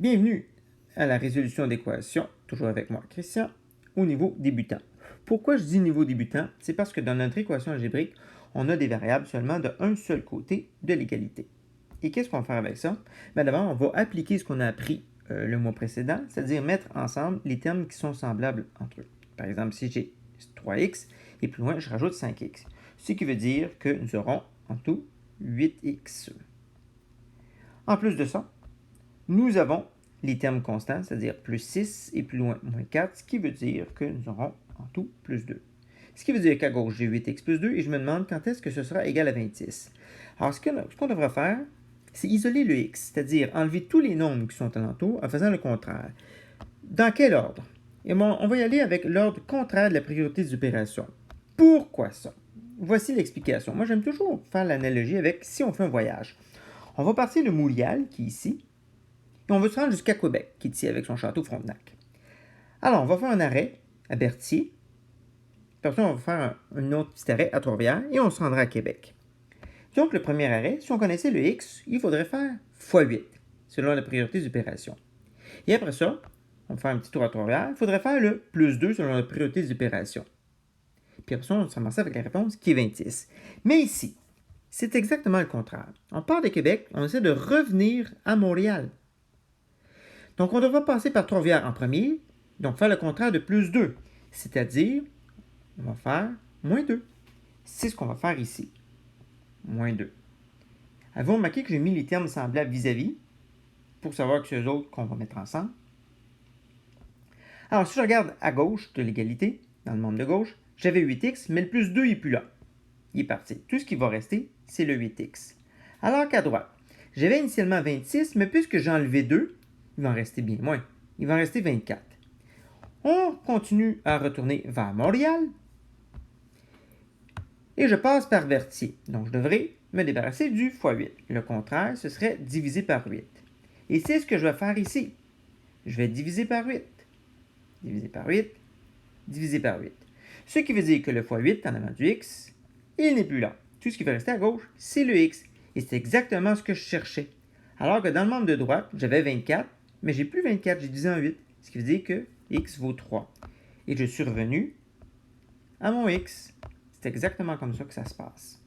Bienvenue à la résolution d'équations, toujours avec moi, Christian, au niveau débutant. Pourquoi je dis niveau débutant? C'est parce que dans notre équation algébrique, on a des variables seulement d'un seul côté de l'égalité. Et qu'est-ce qu'on va faire avec ça? D'abord, on va appliquer ce qu'on a appris le mois précédent, c'est-à-dire mettre ensemble les termes qui sont semblables entre eux. Par exemple, si j'ai 3x et plus loin, je rajoute 5x. Ce qui veut dire que nous aurons en tout 8x. En plus de ça, nous avons les termes constants, c'est-à-dire plus 6 et plus loin moins 4, ce qui veut dire que nous aurons en tout plus 2. Ce qui veut dire qu'à gauche, j'ai 8x plus 2 et je me demande quand est-ce que ce sera égal à 26. Alors, ce qu'on devra faire, c'est isoler le x, c'est-à-dire enlever tous les nombres qui sont alentour en faisant le contraire. Dans quel ordre? Et bon, on va y aller avec l'ordre contraire de la priorité des opérations. Pourquoi ça? Voici l'explication. Moi, j'aime toujours faire l'analogie avec si on fait un voyage. On va partir de Montréal, qui est ici, et on veut se rendre jusqu'à Québec, qui est ici avec son château Frontenac. Alors, on va faire un arrêt à Berthier, puis après, on va faire un autre petit arrêt à Trois-Rivières, et on se rendra à Québec. Donc, le premier arrêt, si on connaissait le x, il faudrait faire x8, selon la priorité des opérations. Et après ça, on va faire un petit tour à Trois-Rivières, il faudrait faire le plus 2 selon la priorité des opérations. Puis après ça, on se ramasse avec la réponse qui est 26. Mais ici, c'est exactement le contraire. On part de Québec, on essaie de revenir à Montréal. Donc, on devra passer par Trois-Rivières en premier, donc faire le contraire de plus 2, c'est-à-dire, on va faire moins 2. C'est ce qu'on va faire ici. Moins 2. Avez-vous remarqué que j'ai mis les termes semblables vis-à-vis pour savoir que c'est eux autres qu'on va mettre ensemble? Alors, si je regarde à gauche de l'égalité, dans le membre de gauche, j'avais 8x, mais le plus 2 n'est plus là. Il est parti. Tout ce qui va rester, c'est le 8x. Alors qu'à droite, j'avais initialement 26, mais puisque j'ai enlevé 2, il va en rester bien moins. Il va en rester 24. On continue à retourner vers Montréal. Et je passe par Berthier. Donc, je devrais me débarrasser du x8. Le contraire, ce serait divisé par 8. Et c'est ce que je vais faire ici. Je vais diviser par 8. Diviser par 8. Diviser par 8. Ce qui veut dire que le x8 en avant du x, il n'est plus là. Tout ce qui va rester à gauche, c'est le x. Et c'est exactement ce que je cherchais. Alors que dans le membre de droite, j'avais 24, mais j'ai plus 24, j'ai divisé en 8. Ce qui veut dire que x vaut 3. Et je suis revenu à mon x. C'est exactement comme ça que ça se passe.